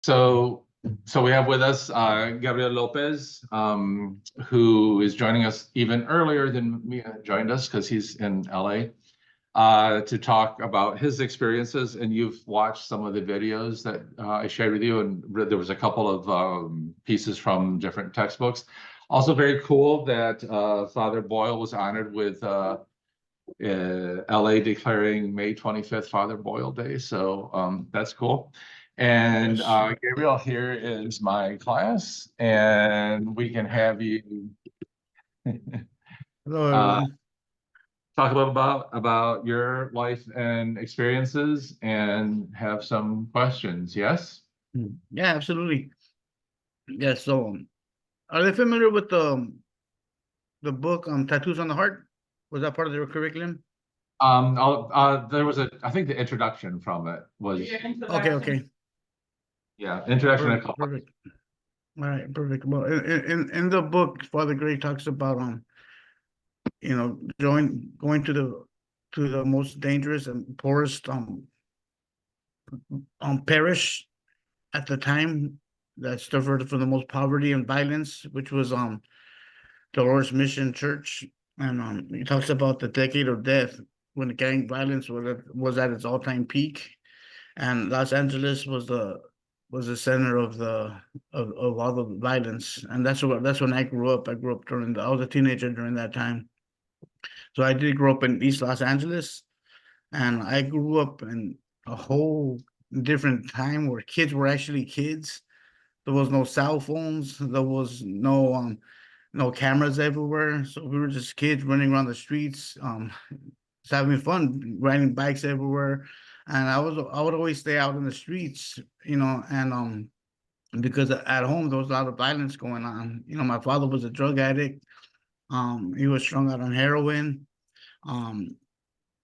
So, so we have with us Gabriel Lopez, who is joining us even earlier than Mia joined us because he's in LA, to talk about his experiences. And you've watched some of the videos that I shared with you, and there was a couple of pieces from different textbooks. Also very cool that Father Boyle was honored with LA declaring May 25th Father Boyle Day. So that's cool. And Gabriel, here is my class, and we can have you Hello, uh, everyone. talk a little about your life and experiences and have some questions. Yes? Yeah, absolutely. Yeah, so are they familiar with the book Tattoos on the Heart? Was that part of their curriculum? There was I think the introduction from it was, Okay, okay. yeah, introduction and a Perfect, couple. perfect. All right, perfect. Well, in the book, Father Gray talks about going to the most dangerous and poorest parish at the time that suffered from the most poverty and violence, which was Dolores Mission Church, and he talks about the decade of death when the gang violence was at its all time peak, and Los Angeles was the center of of all the violence, and that's when I grew up. I grew up I was a teenager during that time, so I did grow up in East Los Angeles, and I grew up in a whole different time where kids were actually kids. There was no cell phones. There was no cameras everywhere. So we were just kids running around the streets, just having fun, riding bikes everywhere. And I would always stay out in the streets, and because at home there was a lot of violence going on. My father was a drug addict. He was strung out on heroin. Um,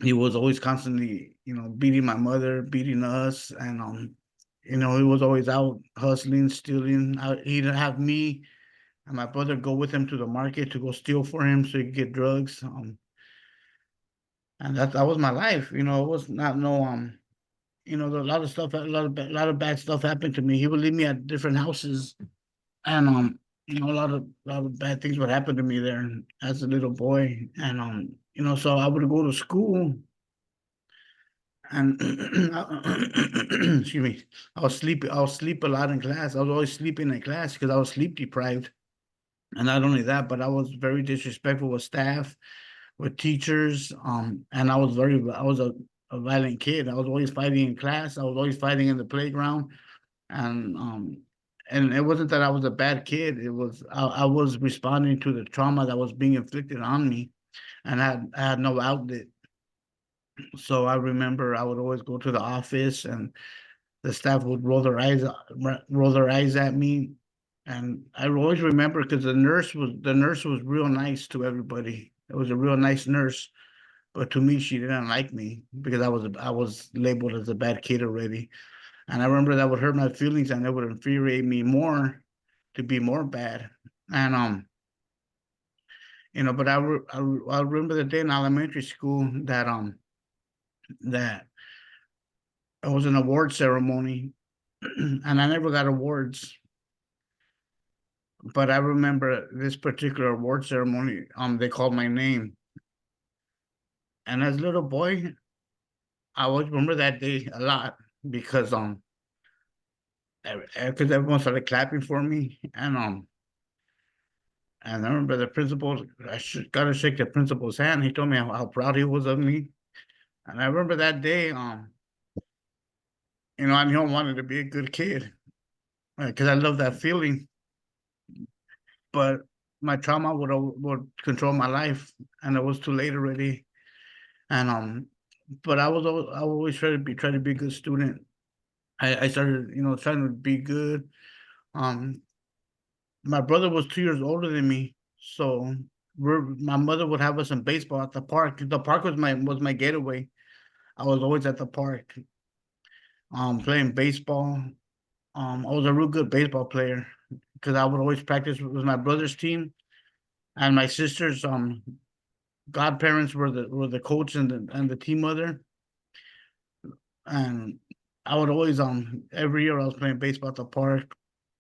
he was always constantly, beating my mother, beating us, and he was always out hustling, stealing. He'd have me and my brother go with him to the market to go steal for him so he could get drugs. And that was my life. It was not no a lot of stuff, a lot of bad stuff happened to me. He would leave me at different houses, and a lot of bad things would happen to me there as a little boy. And so I would go to school, and excuse me, I was sleep a lot in class. I was always sleeping in class because I was sleep deprived. And not only that, but I was very disrespectful with staff, with teachers, and I was a violent kid. I was always fighting in class. I was always fighting in the playground, and it wasn't that I was a bad kid. It was I was responding to the trauma that was being inflicted on me, and I had no outlet. So I remember I would always go to the office, and the staff would roll their eyes at me, and I always remember because the nurse was real nice to everybody. It was a real nice nurse, but to me, she didn't like me because I was labeled as a bad kid already, and I remember that would hurt my feelings and it would infuriate me more to be more bad, and but I remember the day in elementary school that it was an award ceremony, and I never got awards. But I remember this particular award ceremony. They called my name, and as a little boy, I always remember that day a lot because because everyone started clapping for me, and I remember the principal. Got to shake the principal's hand. He told me how proud he was of me, and I remember that day. I knew I wanted to be a good kid because I love that feeling, but my trauma would control my life, and it was too late already. And but I always try to be a good student. I started trying to be good. Um, my brother was 2 years older than me, so my mother would have us in baseball at the park. The park was my getaway. I was always at the park, playing baseball. I was a real good baseball player because I would always practice with my brother's team, and my sister's godparents were the coach and the team mother, and I would always every year I was playing baseball at the park.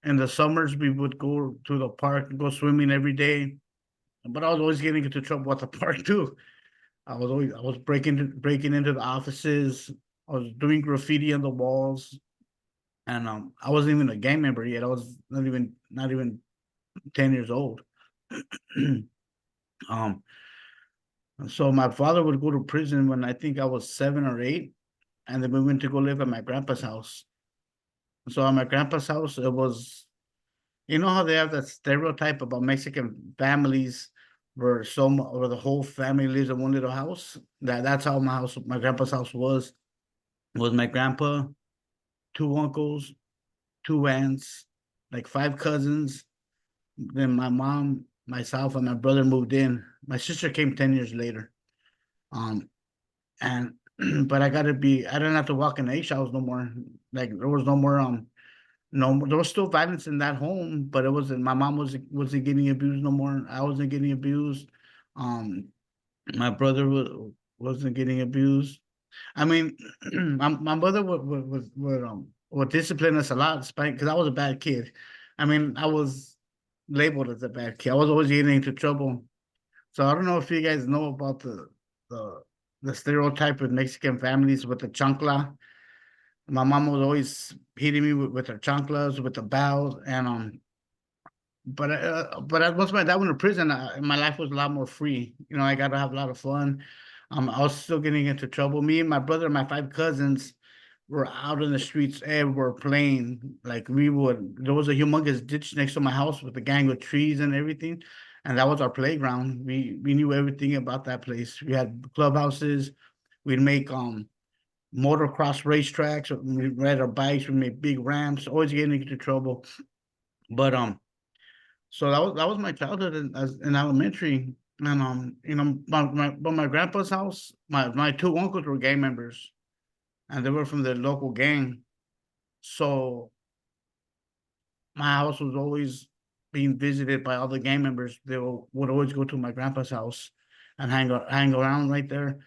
In the summers we would go to the park and go swimming every day. But I was always getting into trouble at the park too. I was breaking into the offices. I was doing graffiti on the walls, and I wasn't even a gang member yet. I was not even 10 years old. um, so my father would go to prison when I think I was 7 or 8, and then we went to go live at my grandpa's house. So at my grandpa's house, it was, you know how they have that stereotype about Mexican families where the whole family lives in one little house. That's how my grandpa's house was. It was my grandpa, two uncles, two aunts, like 5 cousins. Then my mom, myself, and my brother moved in. My sister came 10 years later. Um, and but I didn't have to walk in eggshells no more. Like there was no more no, there was still violence in that home, but it wasn't. My mom wasn't getting abused no more. I wasn't getting abused. Um, my brother wasn't getting abused. I mean, my mother would discipline us a lot, because I was a bad kid. I mean, I was labeled as a bad kid. I was always getting into trouble. So I don't know if you guys know about the the stereotype with Mexican families with the chancla. My mom was always hitting me with her chanclas, with the bells, and once my dad went to prison, my life was a lot more free. You know, I got to have a lot of fun. I was still getting into trouble. Me and my brother and my 5 cousins were out in the streets everywhere playing. Like there was a humongous ditch next to my house with a gang of trees and everything, and that was our playground. We knew everything about that place. We had clubhouses. We'd make motocross racetracks. We ride our bikes. We made big ramps. Always getting into trouble, but so that was my childhood in elementary. And my grandpa's house, my two uncles were gang members, and they were from the local gang. So my house was always being visited by all the gang members. Would always go to my grandpa's house and hang around right there.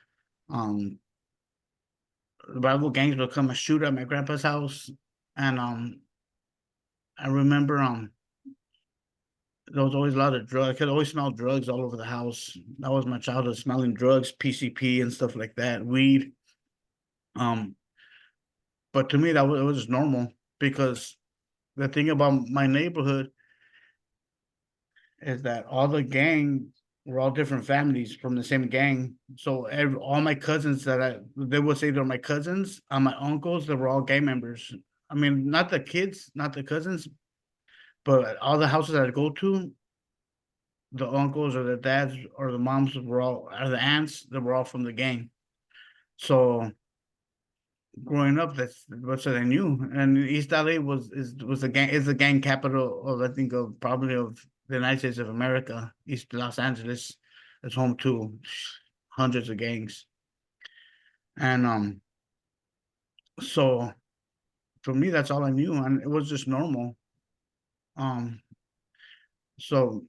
Um, the rival gangs would come and shoot at my grandpa's house, and I remember there was always a lot of drugs. I could always smell drugs all over the house. That was my childhood, smelling drugs, PCP and stuff like that, weed. Um, but to me, it was just normal, because the thing about my neighborhood is that all the gang were all different families from the same gang. So all my cousins they would say they're my cousins, and my uncles, they were all gang members. I mean, not the kids, not the cousins, but all the houses that I go to, the uncles or the dads or the moms or the aunts, they were all from the gang. So growing up, that's what I knew. And East LA is the gang capital of, I think, of probably of the United States of America. East Los Angeles is home to hundreds of gangs. And so for me that's all I knew, and it was just normal. Um so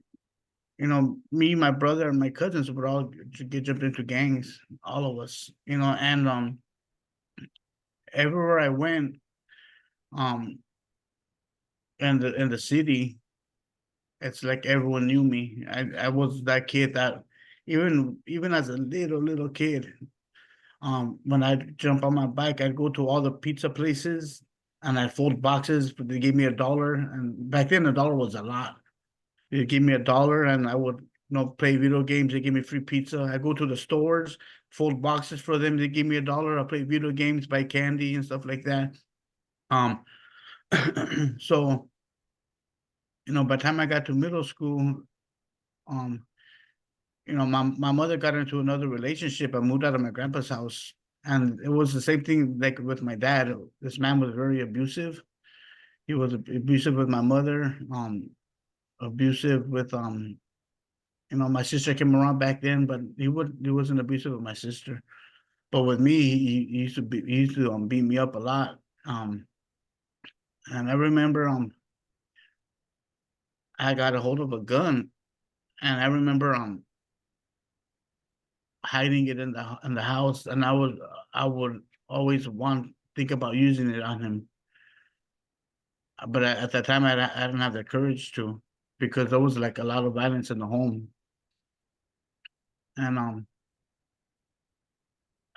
me, my brother, and my cousins would all get jumped into gangs, all of us, and everywhere I went, um, in the city, it's like everyone knew me. I was that kid that even as a little kid, when I'd jump on my bike, I'd go to all the pizza places and I'd fold boxes. But they gave me $1, and back then $1 was a lot. They give me $1, and I would play video games. They give me free pizza. I go to the stores, fold boxes for them. They give me $1. I play video games, buy candy and stuff like that. Um, so by the time I got to middle school, um, my mother got into another relationship. I moved out of my grandpa's house, and it was the same thing like with my dad. This man was very abusive. He was abusive with my mother, abusive with my sister came around back then, but he wasn't abusive with my sister. But with me, he used to beat me up a lot. Um, and I remember I got a hold of a gun, and I remember hiding it in the house, and I would always want think about using it on him. But at that time, I didn't have the courage to, because there was like a lot of violence in the home, and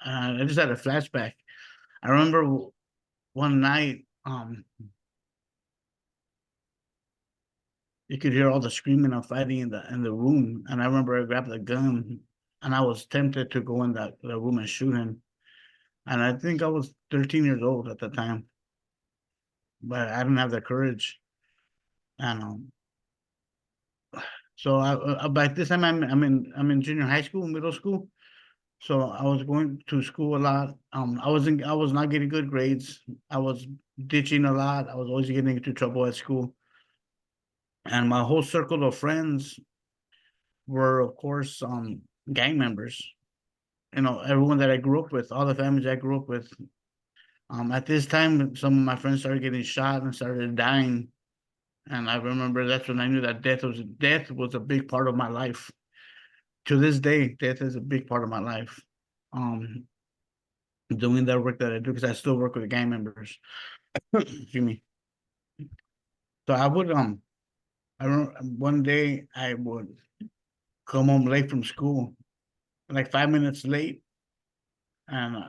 I just had a flashback. I remember one night, you could hear all the screaming and fighting in the room, and I remember I grabbed the gun, and I was tempted to go in the room and shoot him, and I think I was 13 years old at the time, but I didn't have the courage, and so by this time I'm in junior high school, middle school. So I was going to school a lot. I was not getting good grades. I was ditching a lot. I was always getting into trouble at school. And my whole circle of friends were, of course, gang members. You know, everyone that I grew up with, all the families I grew up with. At this time, some of my friends started getting shot and started dying. And I remember that's when I knew that death was a big part of my life. To this day, death is a big part of my life. Um, Doing that work that I do, because I still work with gang members. Excuse me. So I would I remember one day I would come home late from school, like 5 minutes late, and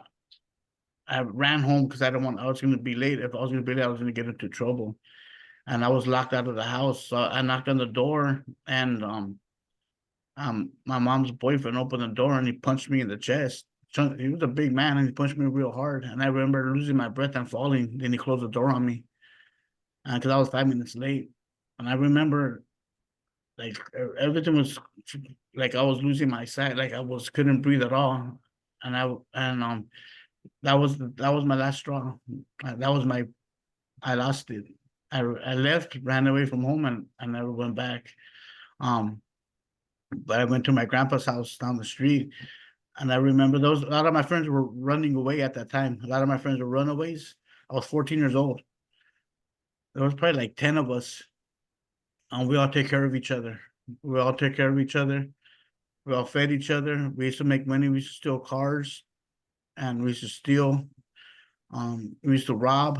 I ran home because I was going to be late. If I was going to be late, I was going to get into trouble, and I was locked out of the house. So I knocked on the door, and my mom's boyfriend opened the door and he punched me in the chest. So he was a big man and he punched me real hard, and I remember losing my breath and falling. Then he closed the door on me because I was 5 minutes late, and I remember like everything was like I was losing my sight, like I was couldn't breathe at all, and that was my last straw. That was my I lost it. I left, ran away from home, and I never went back. Um, but I went to my grandpa's house down the street, and I remember those. A lot of my friends were running away at that time. A lot of my friends were runaways. I was 14 years old. There was probably like 10 of us, and we all take care of each other. We all took care of each other. We all fed each other. We used to make money. We used to steal cars, and we used to steal. We used to rob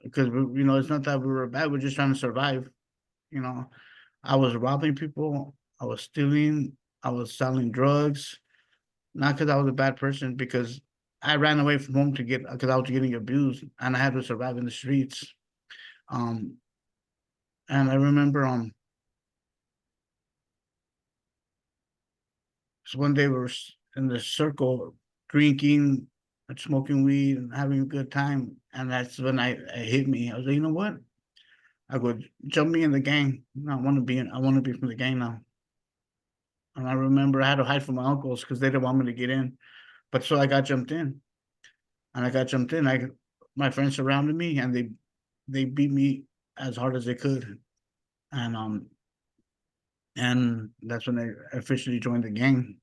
because it's not that we were bad. We're just trying to survive. You know, I was robbing people. I was stealing. I was selling drugs. Not because I was a bad person, because I ran away from home to get because I was getting abused, and I had to survive in the streets. Um, and I remember so one day we were in the circle drinking and smoking weed and having a good time. And that's when it hit me. I was like, you know what? I go jump me in the gang. I want to be from the gang now. And I remember I had to hide from my uncles because they didn't want me to get in. But so I got jumped in. And I got jumped in. My friends surrounded me and they beat me as hard as they could. And that's when I officially joined the gang.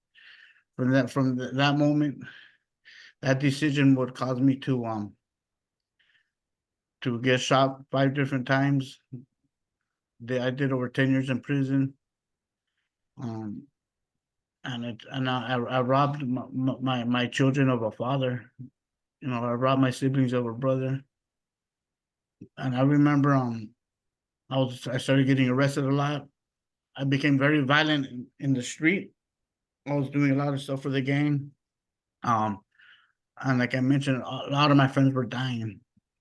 That moment, that decision would cause me to get shot 5 different times. I did over 10 years in prison. Um, I robbed my children of a father. I robbed my siblings of a brother. And I remember I started getting arrested a lot. I became very violent in the street. I was doing a lot of stuff for the gang. Um, and like I mentioned, a lot of my friends were dying.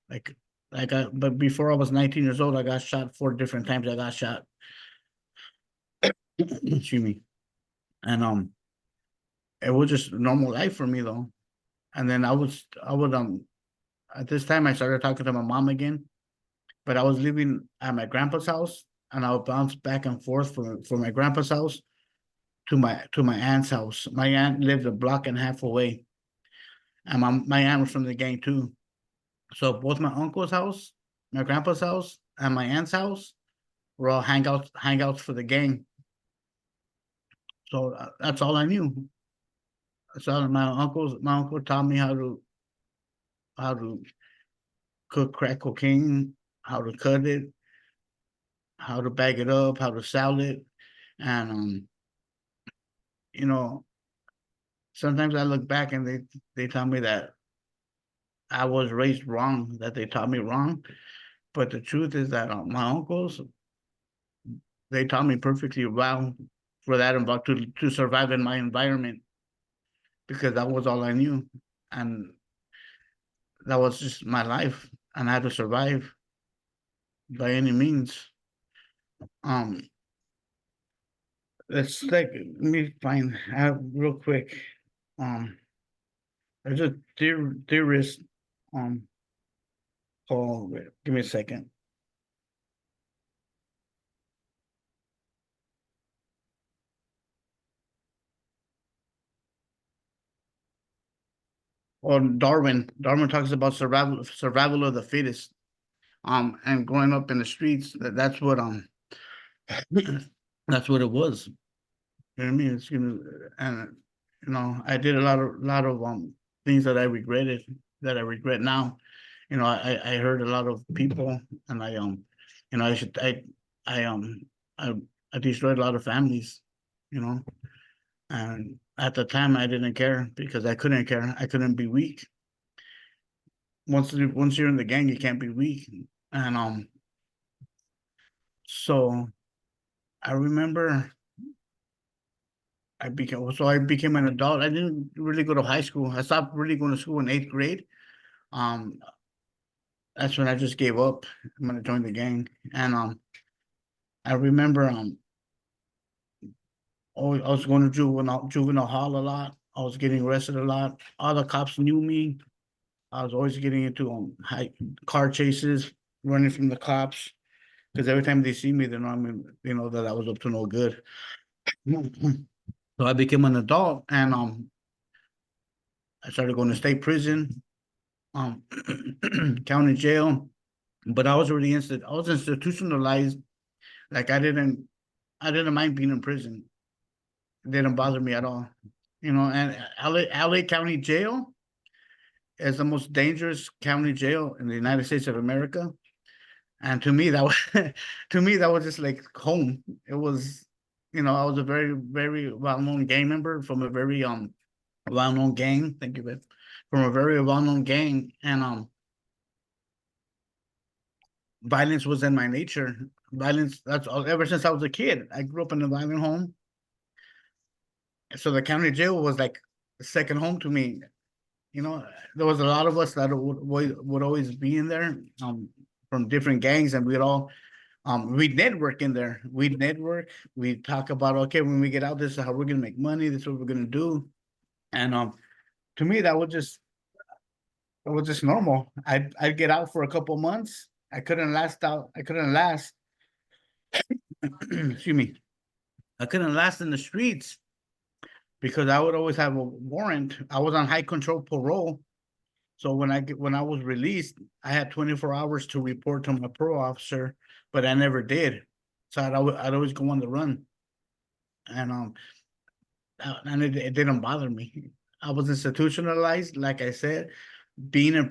Like but before I was 19 years old, I got shot 4 different times. I got shot. Excuse me. And it was just normal life for me though. And then I would at this time I started talking to my mom again, but I was living at my grandpa's house, and I would bounce back and forth from my grandpa's house to my aunt's house. My aunt lived a block and a half away, and my aunt was from the gang too. So both my uncle's house, my grandpa's house, and my aunt's house were all hangouts for the gang. So that's all I knew. So my uncle taught me how to cook crack cocaine, how to cut it, how to bag it up, how to sell it, and you know, sometimes I look back and they tell me that I was raised wrong, that they taught me wrong. But the truth is that my uncles, they taught me perfectly well for that and about to survive in my environment, because that was all I knew, and that was just my life, and I had to survive by any means. Um, let's like let me find out real quick. Um, there's a theorist um called. Give me a second. Or Darwin. Darwin talks about survival of the fittest. And growing up in the streets, that's what that's what it was. You know what I mean? It's and I did a lot of things that I regretted, that I regret now. I heard a lot of people, and I should I I I destroyed a lot of families, you know, and at the time I didn't care because I couldn't care. I couldn't be weak. Once you're in the gang, you can't be weak. And so I remember I became an adult. I didn't really go to high school. I stopped really going to school in eighth grade. Um, that's when I just gave up. I'm gonna join the gang. And I remember I was going to juvenile hall a lot. I was getting arrested a lot. All the cops knew me. I was always getting into high car chases, running from the cops, because every time they see me, they know that I was up to no good. So I became an adult, and I started going to state prison, um, county jail. But I was institutionalized. Like I didn't mind being in prison. It didn't bother me at all. And LA County Jail is the most dangerous county jail in the United States of America. And to me, that was to me that was just like home. It was, I was a very, very well-known gang member from a very well-known gang. Thank you, babe. From a very well-known gang, and violence was in my nature. Violence. That's all. Ever since I was a kid, I grew up in a violent home. So the county jail was like a second home to me. There was a lot of us that would always be in there, from different gangs, and we'd network in there. We'd talk about, okay, when we get out, this is how we're gonna make money. This is what we're gonna do. And to me, it was just normal. I'd get out for a couple months. I couldn't last out. I couldn't last. Excuse me. I couldn't last in the streets because I would always have a warrant. I was on high control parole. So when I was released, I had 24 hours to report to my parole officer, but I never did. So I'd always go on the run, and it didn't bother me. I was institutionalized, like I said, being in.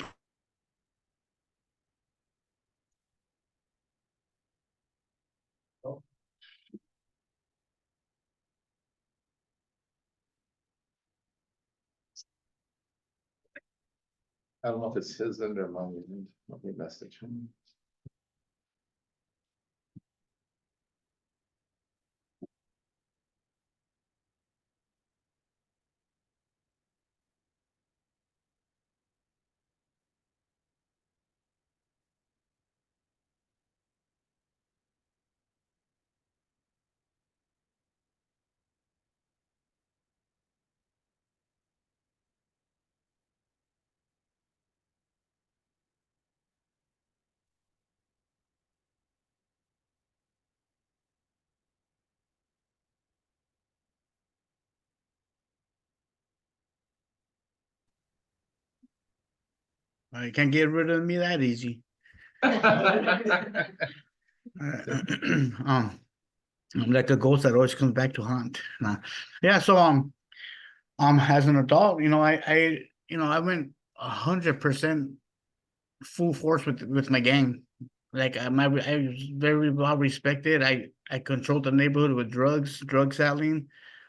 I don't know if it's his end or mine. Let me message him. You can't get rid of me that easy. I'm like a ghost that always comes back to haunt. Nah. Yeah. So as an adult, I went 100% full force with my gang. Like I was very well respected. I controlled the neighborhood with drug selling.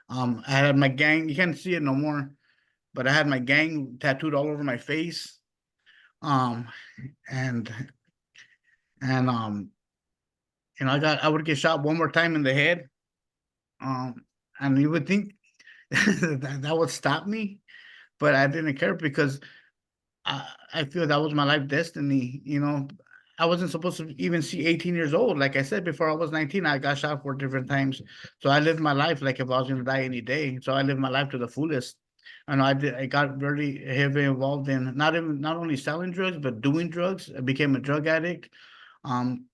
I had my gang. You can't see it no more, but I had my gang tattooed all over my face. Um, and and I would get shot one more time in the head. Um, and you would think that would stop me, but I didn't care because I feel that was my life destiny. I wasn't supposed to even see 18 years old. Like I said, before I was 19, I got shot 4 different times. So I lived my life like if I was going to die any day. So I lived my life to the fullest. And I got very heavily involved in not only selling drugs, but doing drugs. I became a drug addict. Um,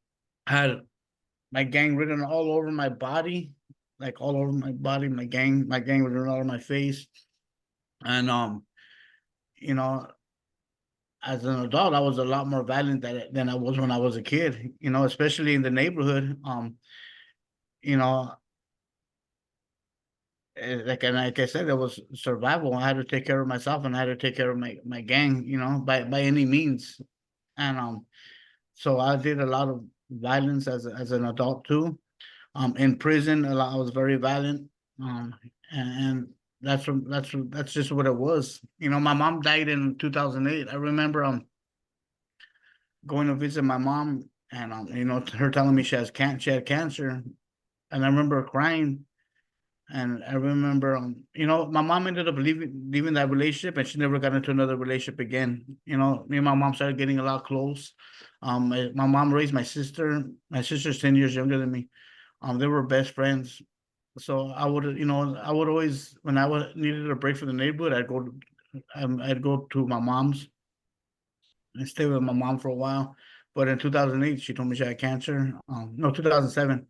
had my gang written all over my body, like all over my body. My gang written all over my face. And you know, as an adult, I was a lot more violent than I was when I was a kid. Especially in the neighborhood. You know, like I said, it was survival. I had to take care of myself, and I had to take care of my gang. By any means. And so I did a lot of violence as an adult too. In prison, I was very violent. And that's just what it was. My mom died in 2008. I remember going to visit my mom, and her telling me she had cancer, and I remember crying. And I remember, my mom ended up leaving that relationship, and she never got into another relationship again. Me and my mom started getting a lot close. My mom raised my sister. My sister's 10 years younger than me. They were best friends. So I would always, when I needed a break from the neighborhood, I'd go to my mom's and stay with my mom for a while. But in 2008, she told me she had cancer. No, 2007.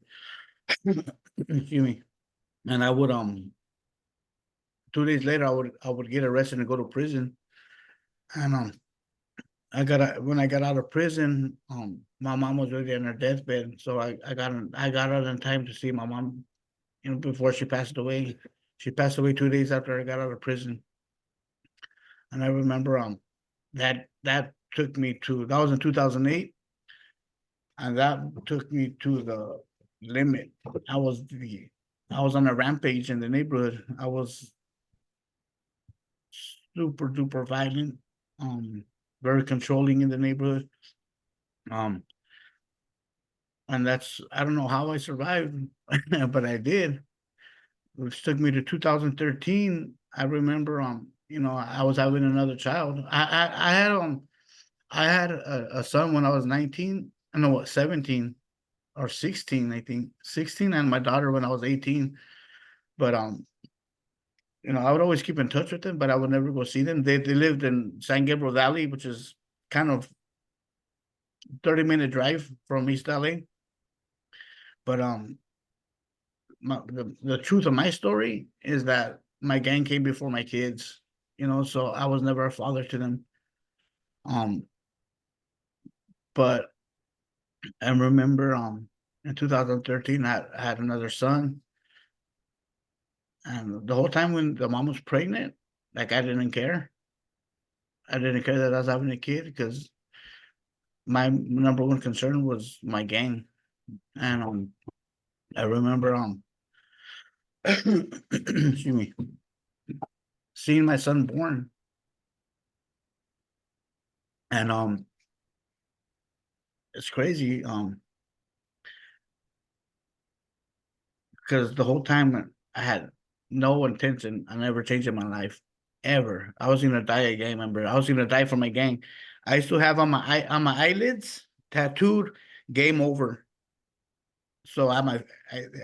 Excuse me. And I would 2 days later, I would get arrested and go to prison. And when I got out of prison, my mom was already on her deathbed, so I got out in time to see my mom, before she passed away. She passed away 2 days after I got out of prison. And I remember that took me to that was in 2008, and that took me to the limit. I was the I was on a rampage in the neighborhood. I was super duper violent, um, very controlling in the neighborhood. Um, and I don't know how I survived, but I did. Which took me to 2013. I remember, I was having another child. I had a son when I was 19. I know what, 17 or 16, I think 16, and my daughter when I was 18. But I would always keep in touch with them, but I would never go see them. They lived in San Gabriel Valley, which is kind of 30-minute drive from East LA. But the truth of my story is that my gang came before my kids, so I was never a father to them. Um, but I remember in 2013 I had another son, and the whole time when the mom was pregnant, like I didn't care. I didn't care that I was having a kid because my number one concern was my gang. And I remember excuse me, seeing my son born. And it's crazy because the whole time I had no intention on ever changing my life ever. I was gonna die a gang member. I was gonna die for my gang. I used to have on my eyelids tattooed "Game Over." So I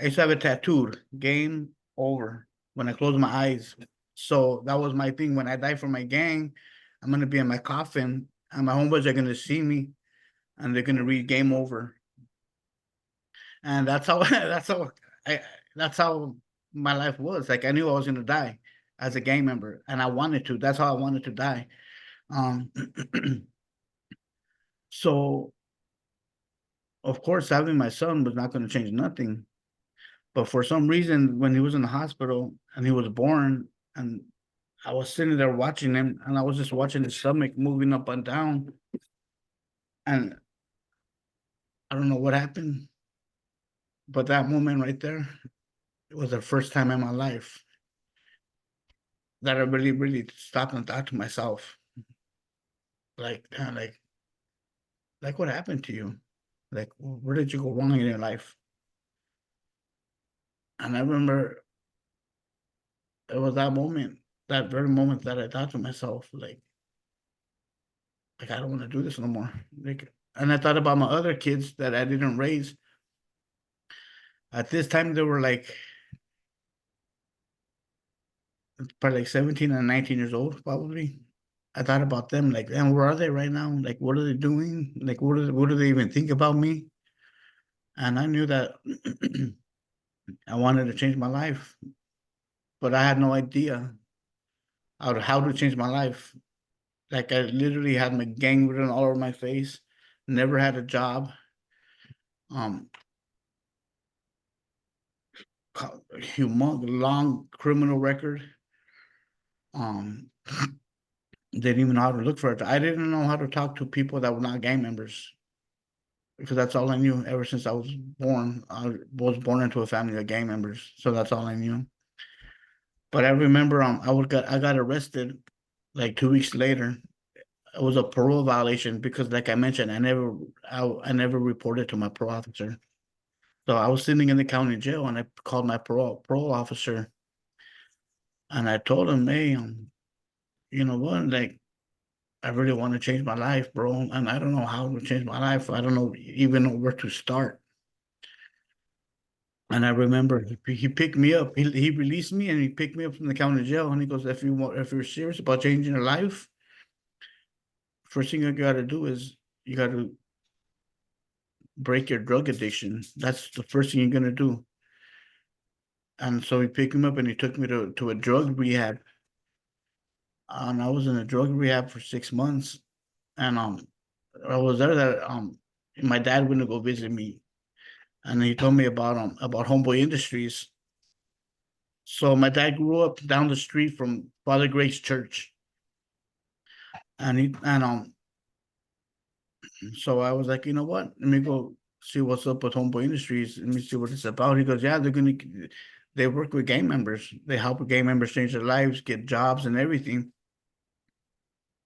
used to have it tattooed "Game Over" when I close my eyes. So that was my thing. When I die for my gang, I'm gonna be in my coffin, and my homeboys are gonna see me, and they're gonna read "Game Over." And that's how I that's how my life was. Like I knew I was gonna die as a gang member, and I wanted to. That's how I wanted to die. Um, so of course, having my son was not going to change nothing. But for some reason, when he was in the hospital and he was born, and I was sitting there watching him, and I was just watching his stomach moving up and down, and I don't know what happened, but that moment right there, it was the first time in my life that I really, really stopped and thought to myself, like what happened to you? Like, where did you go wrong in your life? And I remember it was that moment, that very moment that I thought to myself, like I don't want to do this no more. Like, and I thought about my other kids that I didn't raise. At this time, they were like probably like 17 and 19 years old, probably. I thought about them, like, and where are they right now? Like, what are they doing? Like, what do they even think about me? And I knew that I wanted to change my life, but I had no idea how to change my life. Like, I literally had my gang written all over my face, never had a job, um, humongous long criminal record. Um, didn't even know how to look for it. I didn't know how to talk to people that were not gang members because that's all I knew ever since I was born. I was born into a family of gang members, so that's all I knew. But I remember, I got arrested like 2 weeks later. It was a parole violation because, like I mentioned, I never reported to my parole officer. So I was sitting in the county jail, and I called my parole officer, and I told him, "Hey, you know what? Like, I really want to change my life, bro, and I don't know how to change my life. I don't know even know where to start." And I remember he picked me up. He released me and he picked me up from the county jail. And he goes, if you're serious about changing your life, first thing you got to do is you got to break your drug addiction. That's the first thing you're gonna do. And so he picked me up and he took me to a drug rehab. And I was in a drug rehab for 6 months. And I was there that my dad went to go visit me, and he told me about Homeboy Industries. So my dad grew up down the street from Father Grace Church, and so I was like, you know what? Let me go see what's up with Homeboy Industries. Let me see what it's about. He goes, yeah, they work with gang members. They help gang members change their lives, get jobs, and everything.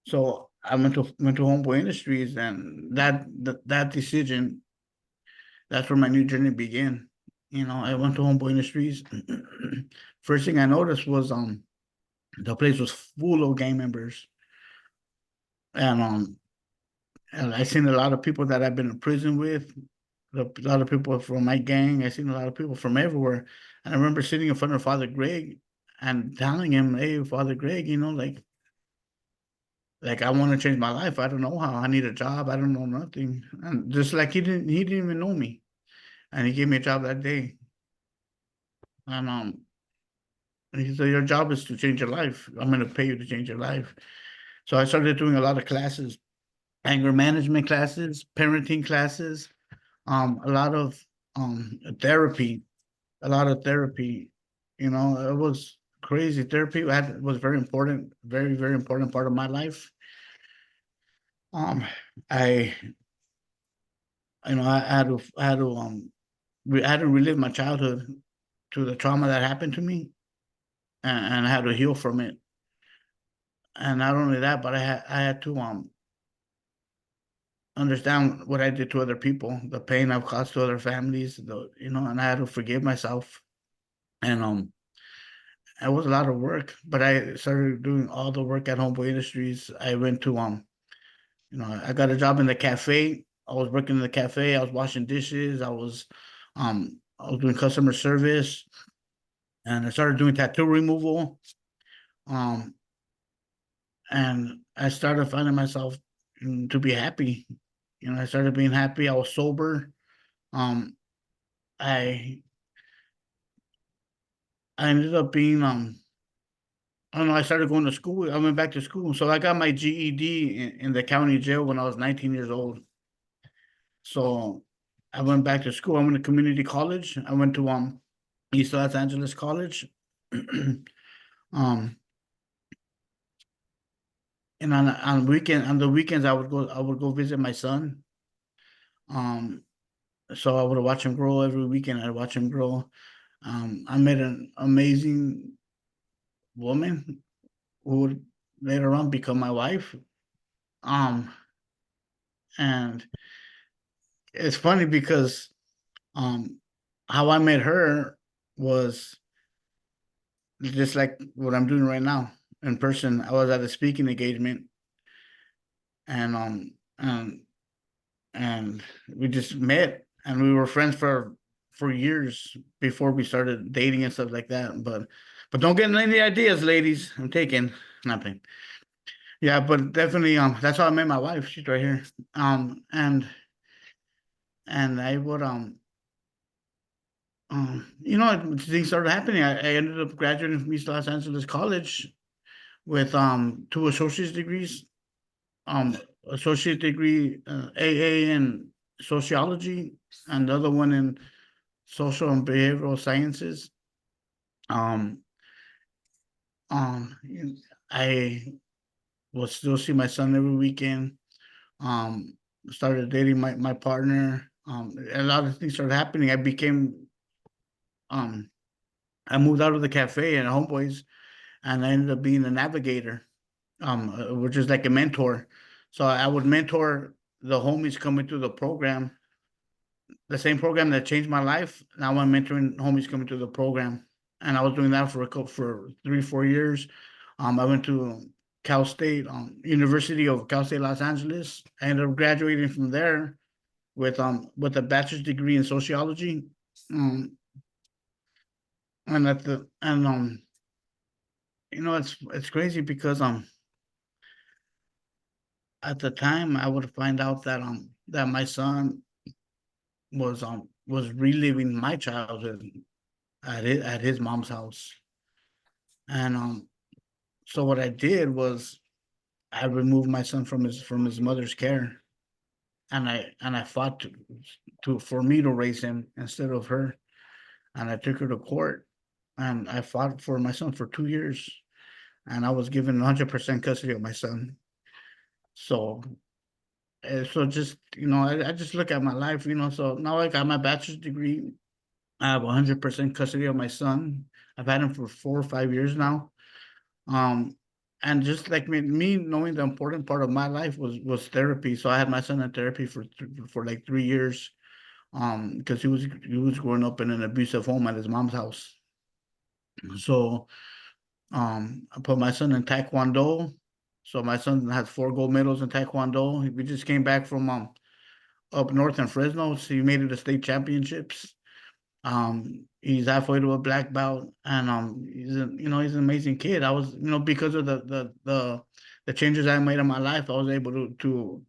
So I went to Homeboy Industries, and that decision, that's where my new journey began. You know, I went to Homeboy Industries. First thing I noticed was the place was full of gang members, and I seen a lot of people that I've been in prison with, a lot of people from my gang. I seen a lot of people from everywhere, and I remember sitting in front of Father Greg and telling him, "Hey, Father Greg, you know, like I want to change my life. I don't know how. I need a job. I don't know nothing." And just like he didn't even know me, and he gave me a job that day. And he said, "Your job is to change your life. I'm going to pay you to change your life." So I started doing a lot of classes, anger management classes, parenting classes, a lot of therapy, a lot of therapy. You know, it was crazy. Therapy was very important, very, very important part of my life. Um, I, I had to, I had to relive my childhood to the trauma that happened to me, and I had to heal from it. And not only that, but I had to understand what I did to other people, the pain I've caused to other families, and I had to forgive myself. And it was a lot of work, but I started doing all the work at Homeboy Industries. I went to I got a job in the cafe. I was working in the cafe. I was washing dishes. I was doing customer service, and I started doing tattoo removal. Um, and I started finding myself to be happy. You know, I started being happy. I was sober. Um, I I ended up being I don't know. I started going to school. I went back to school, so I got my GED in the county jail when I was 19 years old. So I went back to school. I went to community college. I went to East Los Angeles College. um, and on the weekends I would go visit my son. Um, so I would watch him grow every weekend. I'd watch him grow. I met an amazing woman who would later on become my wife. And it's funny because um how I met her was just like what I'm doing right now in person. I was at a speaking engagement, and and we just met, and we were friends for years before we started dating and stuff like that. But don't get any ideas, ladies. I'm taking nothing. Yeah, but definitely that's how I met my wife. She's right here. And I would things started happening. I ended up graduating from East Los Angeles College with two associate's degrees, um associate degree AA in sociology, and the other one in social and behavioral sciences. Um, um, I will still see my son every weekend. Um, Started dating my partner. A lot of things started happening. Um, I moved out of the cafe and Homeboys, and I ended up being a navigator, which is like a mentor. So I would mentor the homies coming through the program, the same program that changed my life. Now I'm mentoring homies coming through the program, and I was doing that for 3 4 years. I went to Cal State, University of Cal State Los Angeles. I ended up graduating from there with a bachelor's degree in sociology. Um, and at the and it's crazy because at the time I would find out that my son was reliving my childhood at his mom's house. And so what I did was I removed my son from his mother's care, and I fought to for me to raise him instead of her, and I took her to court, and I fought for my son for 2 years, and I was given 100% custody of my son. So so just I just look at my life, so now I got my bachelor's degree. I have 100% custody of my son. I've had him for 4 or 5 years now. Um, and just like me knowing the important part of my life was therapy. So I had my son in therapy for like 3 years. Because he was growing up in an abusive home at his mom's house. So I put my son in Taekwondo. So my son has 4 gold medals in Taekwondo. We just came back from up north in Fresno. So he made it to state championships. He's halfway to a black belt, and he's an amazing kid. I was, because of the changes I made in my life, I was able to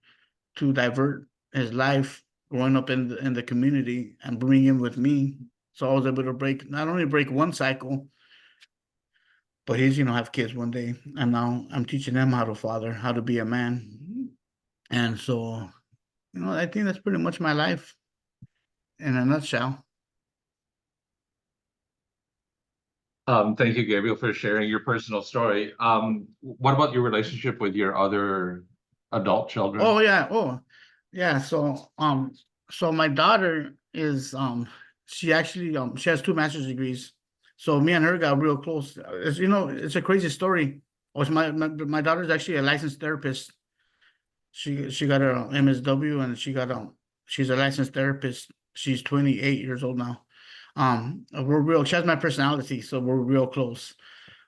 divert his life growing up in the community and bring him with me. So I was able to not only break one cycle, but he's have kids one day, and now I'm teaching him how to father, how to be a man. And so I think that's pretty much my life in a nutshell. Thank you, Gabriel, for sharing your personal story. What about your relationship with your other adult children? Oh yeah. Oh yeah. So my daughter is she actually she has 2 master's degrees. So me and her got real close. It's a crazy story. Was my daughter's actually a licensed therapist. She got her MSW, and she's a licensed therapist. She's 28 years old now. We're real. She has my personality, so we're real close.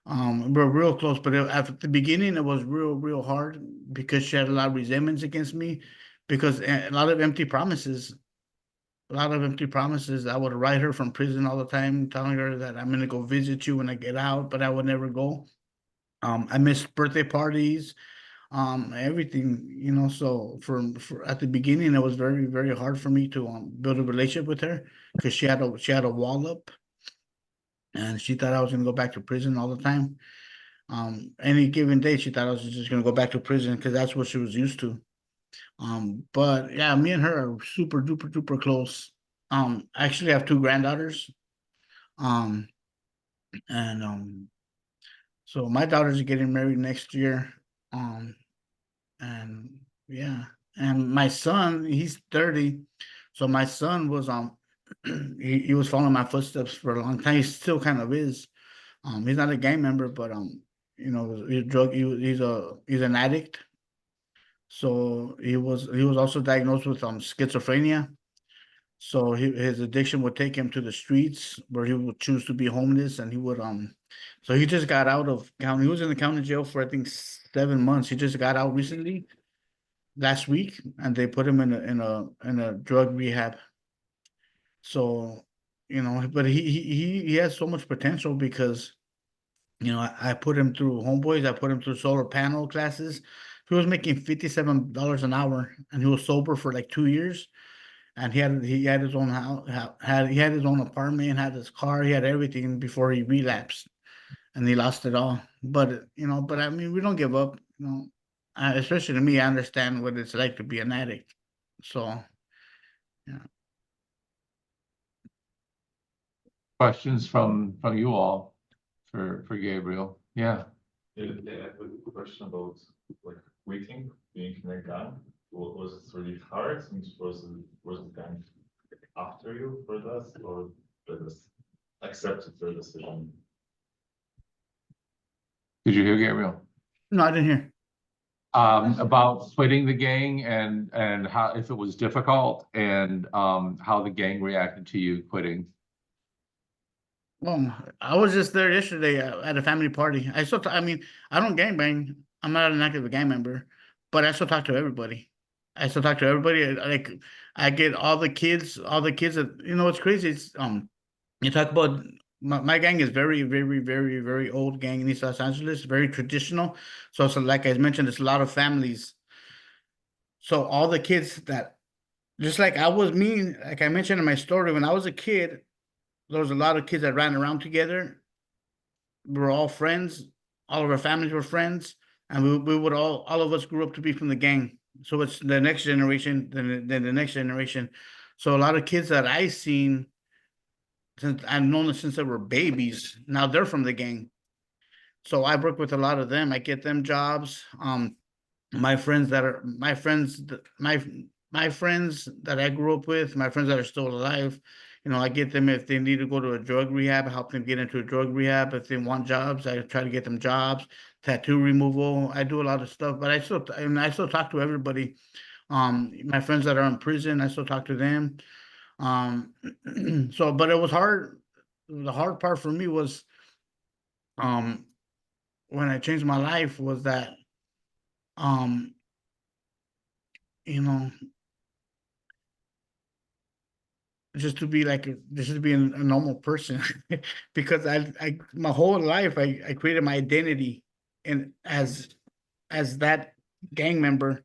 We're real close, but at the beginning it was real hard because she had a lot of resentments against me, because a lot of empty promises. A lot of empty promises. I would write her from prison all the time, telling her that I'm gonna go visit you when I get out, but I would never go. I missed birthday parties, everything. So for at the beginning, it was very hard for me to build a relationship with her, because she had a wall up, and she thought I was gonna go back to prison all the time. Any given day, she thought I was just gonna go back to prison because that's what she was used to. But yeah, me and her are super duper duper close. I actually have two granddaughters. Um, and so my daughters are getting married next year. Um, and yeah, and my son, he's 30. So my son was he was following my footsteps for a long time. He still kind of is. He's not a gang member, but he's an addict. So he was also diagnosed with schizophrenia. So his addiction would take him to the streets where he would choose to be homeless, and he would so he just got out of county. He was in the county jail for I think 7 months. He just got out recently, last week, and they put him in a drug rehab. So, but he has so much potential because I put him through Homeboys. I put him through solar panel classes. He was making $57 an hour, and he was sober for like 2 years. And he had his own house, he had his own apartment, had his car, he had everything before he relapsed, and he lost it all. But I mean, we don't give up. Especially to me, I understand what it's like to be an addict. So yeah. Questions from you all for Gabriel? Yeah. Yeah, I have a question about like quitting being in a gang. Was it really hard? And was the gang after you for that, or they just accepted your decision? Did you hear Gabriel? No, I didn't hear. About quitting the gang and how, if it was difficult, and how the gang reacted to you quitting. Well, I was just there yesterday at a family party. I mean, I don't gangbang. I'm not an active gang member, but I still talk to everybody. I still talk to everybody. Like I get all the kids that it's crazy. It's you talk about my gang is very, very, very, very old gang in East Los Angeles, very traditional. So like I mentioned, there's a lot of families. So all the kids that just like I was me, like I mentioned in my story, when I was a kid, there was a lot of kids that ran around together. We were all friends. All of our families were friends, and we would all of us grew up to be from the gang. So it's the next generation, then the next generation. So a lot of kids that I seen since I've known them since they were babies, now they're from the gang. So I work with a lot of them. I get them jobs. My friends that are my friends that I grew up with, my friends that are still alive, I get them if they need to go to a drug rehab, I help them get into a drug rehab. If they want jobs, I try to get them jobs, tattoo removal. I do a lot of stuff, but I still talk to everybody. My friends that are in prison, I still talk to them. Um, but it was hard. The hard part for me was um when I changed my life was that um you know just to be a normal person because I my whole life I created my identity and as that gang member,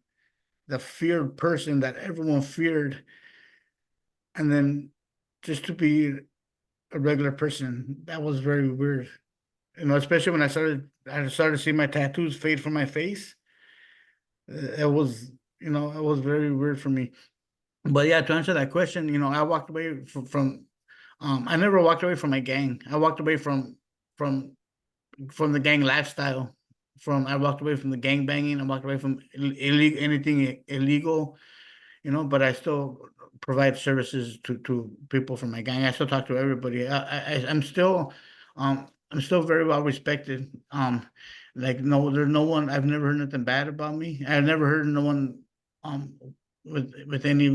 the feared person that everyone feared, and then just to be a regular person, that was very weird. Especially when I started seeing my tattoos fade from my face. It was it was very weird for me. But yeah, to answer that question, I walked away from I never walked away from my gang. I walked away from from the gang lifestyle. I walked away from the gang banging. I walked away from illegal anything illegal, but I still provide services to people from my gang. I still talk to everybody. I'm still very well respected. Like no, there's no one. I've never heard nothing bad about me. I've never heard no one um with any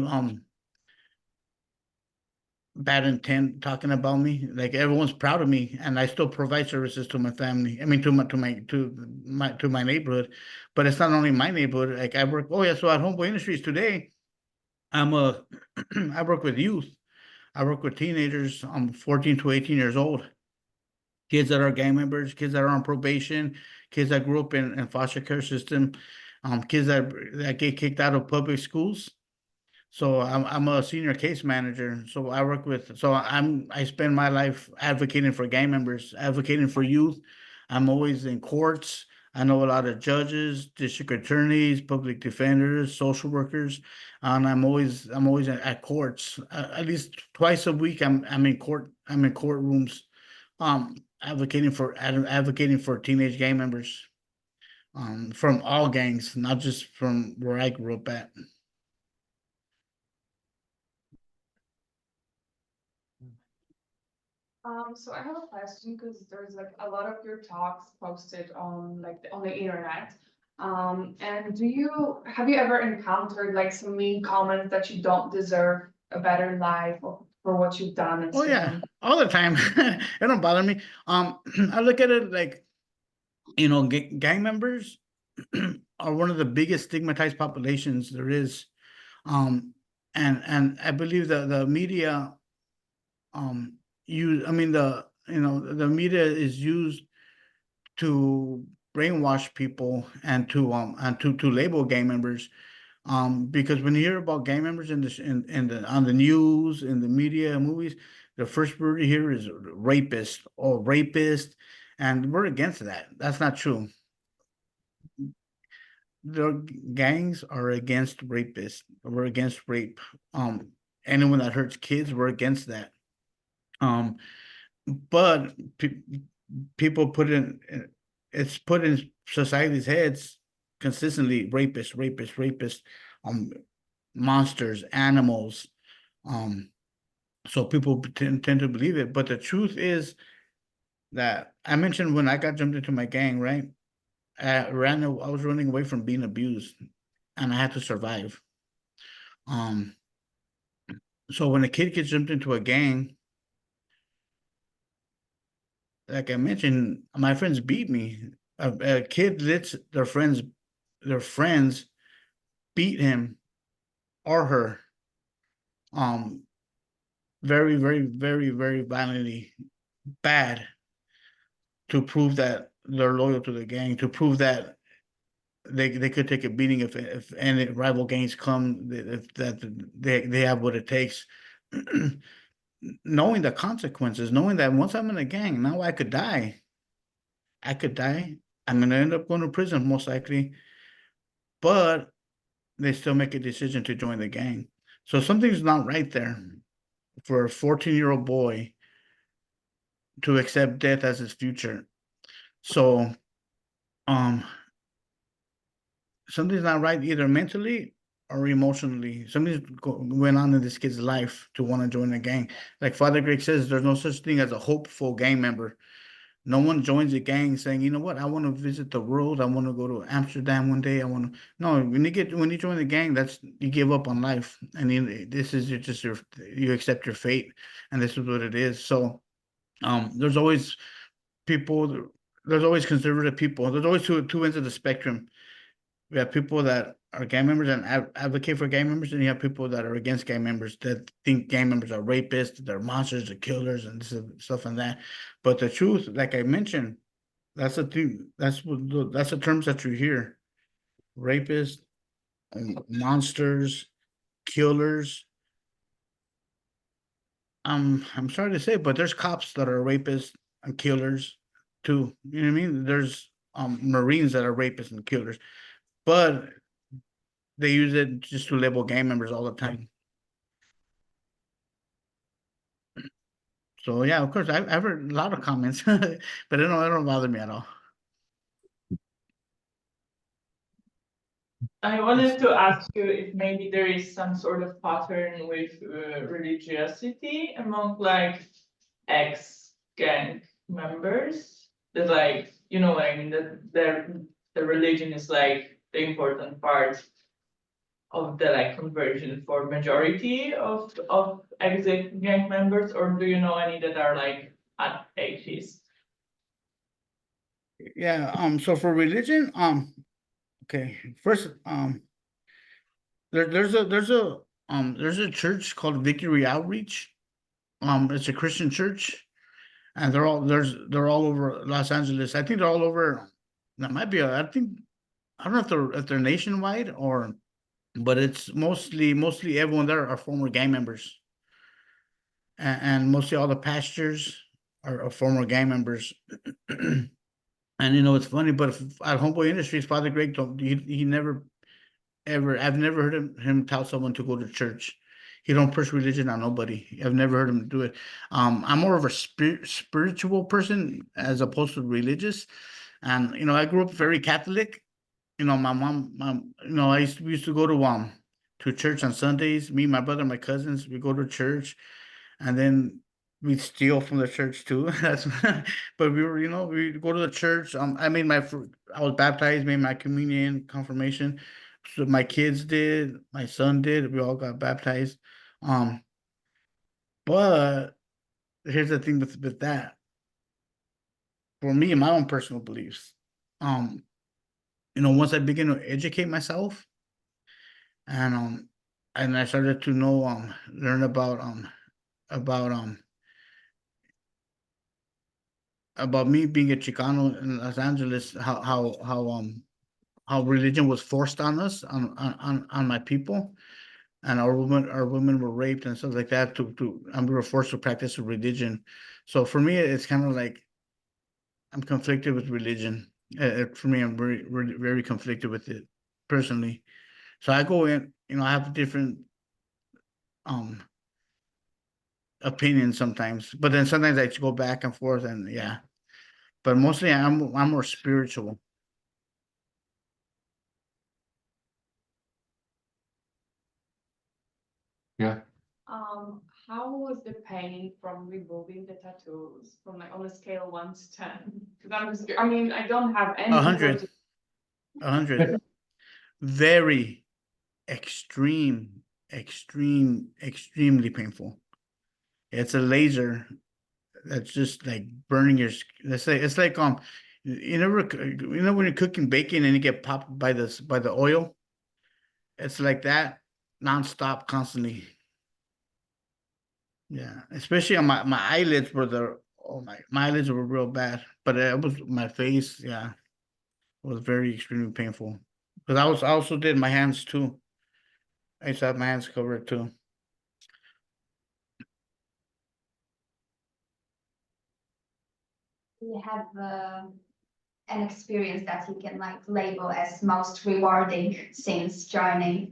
bad intent talking about me. Like everyone's proud of me, and I still provide services to my family. I mean, to my neighborhood, but it's not only my neighborhood. Like I work. Oh yeah, so at Homeboy Industries today, I'm a I work with youth. I work with teenagers. I'm 14 to 18 years old. Kids that are gang members, kids that are on probation, kids that grew up in foster care system, kids that get kicked out of public schools. So I'm a senior case manager. So I spend my life advocating for gang members, advocating for youth. I'm always in courts. I know a lot of judges, district attorneys, public defenders, social workers, and I'm always at courts. At least twice a week I'm in court. I'm in courtrooms, advocating for teenage gang members, from all gangs, not just from where I grew up at. So I have a question because there's like a lot of your talks posted on on the internet. And have you ever encountered like some mean comments that you don't deserve a better life for what you've done and Oh so yeah, on? all the time. It don't bother me. I look at it like, gang members are one of the biggest stigmatized populations there is. And I believe that the media, I mean, the media is used to brainwash people and to label gang members. Because when you hear about gang members on the news, in the media, movies, the first word you hear is rapist or rapist, and we're against that. That's not true. The gangs are against rapists. We're against rape. Anyone that hurts kids, we're against that. Um, but people it's put in society's heads consistently, rapist, um, monsters, animals. Um, so people tend to believe it. But the truth is that I mentioned when I got jumped into my gang, right? I was running away from being abused, and I had to survive. Um, so when a kid gets jumped into a gang, like I mentioned, my friends beat me. A kid lets their friends beat him or her, um, very, very, very, very violently, bad, to prove that they're loyal to the gang, to prove that they could take a beating if any rival gangs come, if that they have what it takes. Knowing the consequences, knowing that once I'm in a gang, now I could die. I could die. I'm gonna end up going to prison most likely, but they still make a decision to join the gang. So something's not right there for a 14-year-old boy to accept death as his future. So um something's not right either mentally or emotionally. Something's went on in this kid's life to want to join a gang. Like Father Greg says, there's no such thing as a hopeful gang member. No one joins a gang saying, you know what, I want to visit the world. I want to go to Amsterdam one day. I want to. No, when you join the gang, that's you give up on life, and this is you accept your fate, and this is what it is. So, there's always people. There's always conservative people. There's always two ends of the spectrum. We have people that are gang members and advocate for gang members, and you have people that are against gang members that think gang members are rapists, they're monsters, they're killers, and stuff and that. But the truth, like I mentioned, that's the thing. That's the terms that you hear: rapists, monsters, killers. I'm sorry to say, but there's cops that are rapists and killers too. You know what I mean? There's Marines that are rapists and killers, but they use it just to label gang members all the time. So yeah, of course, I've heard a lot of comments, but it don't bother me at all. I wanted to ask you if maybe there is some sort of pattern with religiosity among like ex-gang members that like, you know what I mean, that the religion is like the important part of the like conversion for majority of ex-gang members, or do you know any that are like atheists? Yeah. So for religion, okay. First, there's a church called Victory Outreach. It's a Christian church, and they're all over Los Angeles. I think they're all over. That might be. I think I don't know if they're nationwide or, but it's mostly everyone there are former gang members, and mostly all the pastors are former gang members. And it's funny, but at Homeboy Industries, Father Greg don't he never ever I've never heard him tell someone to go to church. He don't push religion on nobody. I've never heard him do it. I'm more of a spiritual person as opposed to religious, and I grew up very Catholic. My mom, we used to go to church on Sundays. Me, my brother, my cousins, we go to church, and then we'd steal from the church too. That's but we were, we go to the church. I was baptized, made my communion, confirmation. So my kids did, my son did. We all got baptized. Um, but here's the thing with that. For me, my own personal beliefs. Um, once I begin to educate myself, and I started to know, learn about about me being a Chicano in Los Angeles, how religion was forced on us, on my people, and our women were raped and stuff like that, and we were forced to practice a religion. So for me, it's kind of like I'm conflicted with religion. For me, I'm very, very, very conflicted with it personally. So I go in, I have different um opinions sometimes, but then sometimes I go back and forth, and yeah. But mostly, I'm more spiritual. Yeah. How was the pain from removing the tattoos from like on a scale of 1 to 10? Because I mean, I don't have any. 100, 100, very extremely painful. It's a laser that's just like burning your. It's like when you're cooking bacon and you get popped by the oil. It's like that nonstop, constantly. Yeah, especially on my eyelids my eyelids were real bad, but it was my face. Yeah, it was very extremely painful. Because I also did my hands too. I used to have my hands covered too. You have an experience that you can like label as most rewarding since joining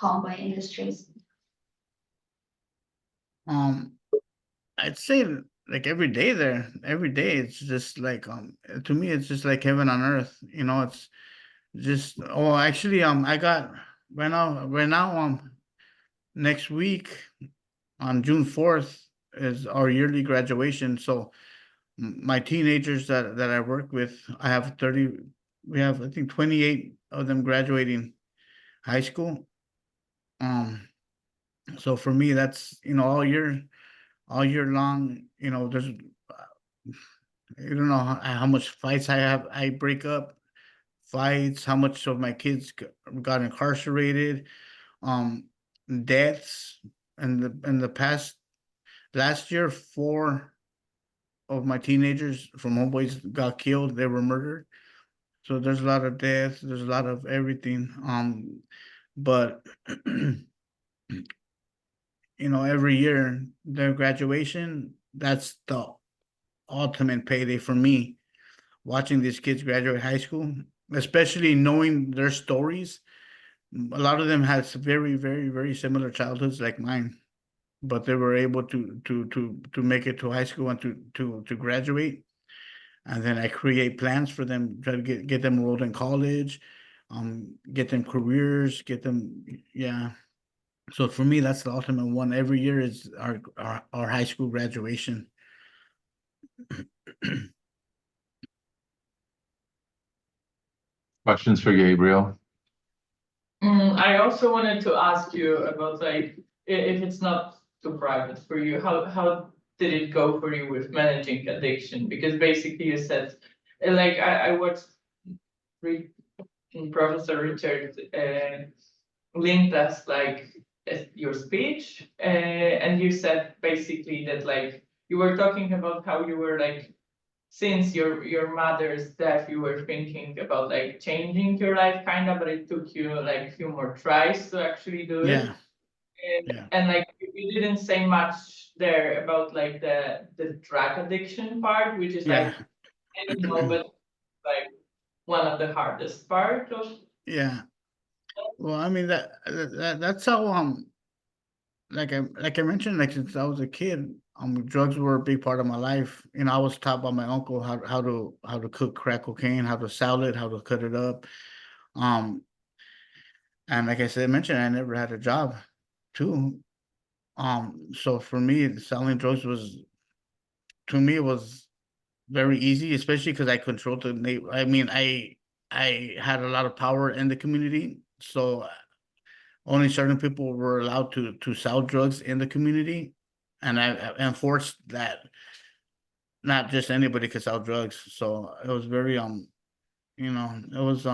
Homeboy Industries? Um, I'd say like every day it's just like to me it's just like heaven on earth. It's just actually I got right now next week on June 4th is our yearly graduation. So my teenagers that I work with, I have 30. We have I think 28 of them graduating high school. So for me that's all year long. There's you don't know how much fights I have. I break up fights. How much of my kids got incarcerated. Um, Deaths in the past last year. Four of my teenagers from Homeboys got killed. They were murdered. So there's a lot of deaths. There's a lot of everything. But every year their graduation, that's the ultimate payday for me. Watching these kids graduate high school, especially knowing their stories. A lot of them had very, very, very similar childhoods like mine, but they were able to make it to high school and to graduate. And then I create plans for them, try to get them enrolled in college, get them careers, get them, yeah. So for me, that's the ultimate one. Every year is our high school graduation. Questions for Gabriel? I also wanted to ask you about like, if it's not too private for you, how did it go for you with managing addiction? Because basically you said, like, I watched Professor Richard linked like your speech, and you said basically that like you were talking about how you were like since your mother's death you were thinking about like changing your life kind of, but it took you like a few more tries to actually do it. Yeah, yeah, And like you didn't say much there about like the drug addiction part, which is yeah, like I don't know, but like one of the hardest part of. yeah. Well, I mean that's how like I mentioned, like since I was a kid, drugs were a big part of my life. I was taught by my uncle how to cook crack cocaine, how to sell it, how to cut it up. Um, and like I mentioned, I never had a job, too. So for me, selling drugs was, to me, it was very easy, especially because I controlled the I mean, I had a lot of power in the community, so only certain people were allowed to sell drugs in the community, and I enforced that not just anybody could sell drugs. So it was very it was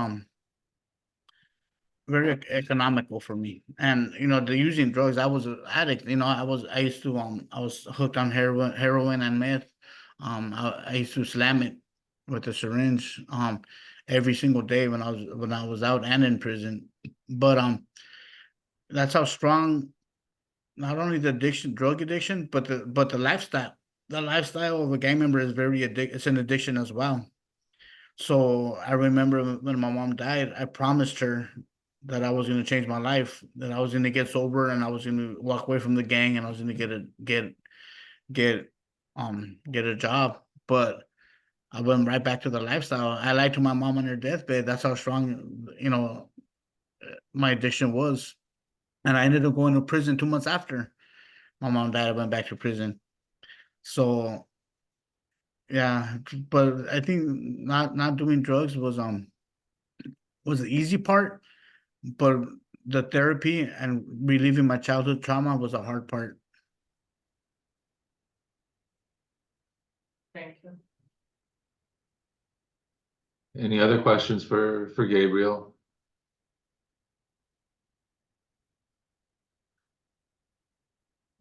very economical for me. And the using drugs, I was an addict. I used to I was hooked on heroin and meth. I used to slam it with a syringe every single day when I was out and in prison. But that's how strong not only the addiction, drug addiction, but the lifestyle. The lifestyle of a gang member is it's an addiction as well. So I remember when my mom died, I promised her that I was going to change my life, that I was going to get sober, and I was going to walk away from the gang, and I was going to get a job. But I went right back to the lifestyle. I lied to my mom on her deathbed. That's how strong, my addiction was. And I ended up going to prison 2 months after my mom died. I went back to prison. So yeah, but I think not doing drugs was the easy part, but the therapy and relieving my childhood trauma was a hard part. Thank you. Any other questions for Gabriel?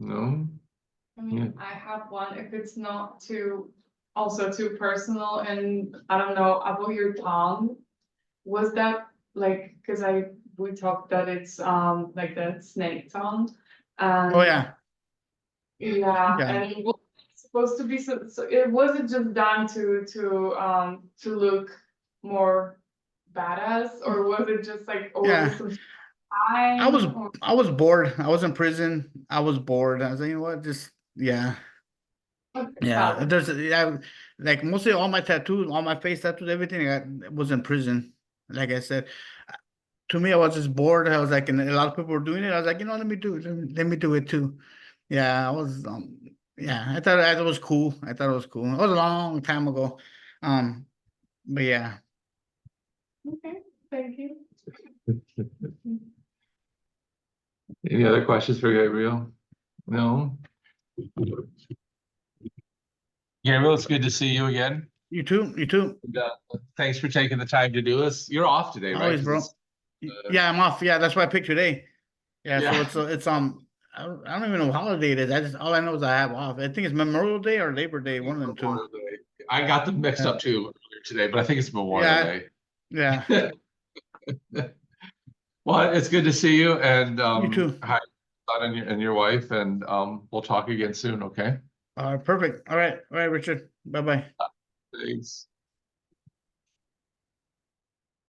No? I mean, I have one, if it's not also too personal, and I don't know, about your tongue. Was that like, cause we talked that it's, like that snake tongue. And Oh yeah, yeah, Yeah. and it was supposed to be, so it wasn't just done to look more badass, or was it just like, or Yeah. was some time? I was bored. I was in prison. I was bored. I was like, you know what, just yeah. Yeah, like mostly all my tattoos, all my face tattoos, everything I was in prison. Like I said, to me, I was just bored. I was like, and a lot of people were doing it. I was like, let me do it. Let me do it too. Yeah, yeah, I thought it was cool. I thought it was cool. It was a long time ago. But yeah, Okay, thank you. Any other questions for Gabriel? No? Gabriel, it's good to see you again. you too. You too. And, thanks for taking the time to do this. You're off today, right? Always, 'Cause bro. Yeah, I'm off. Yeah, that's why I picked today. Yeah, so Yeah. it's I don't even know what holiday it is. All I know is I have off. I think it's Memorial Day or Labor Day, one of them two. Memorial Day. I got them mixed up too earlier today, but I think it's Memorial Yeah, Day. yeah. Well, it's good to see you, and You too. hi, son and your wife, and we'll talk again soon, okay? Perfect. All right, Richard. Bye bye. Thanks.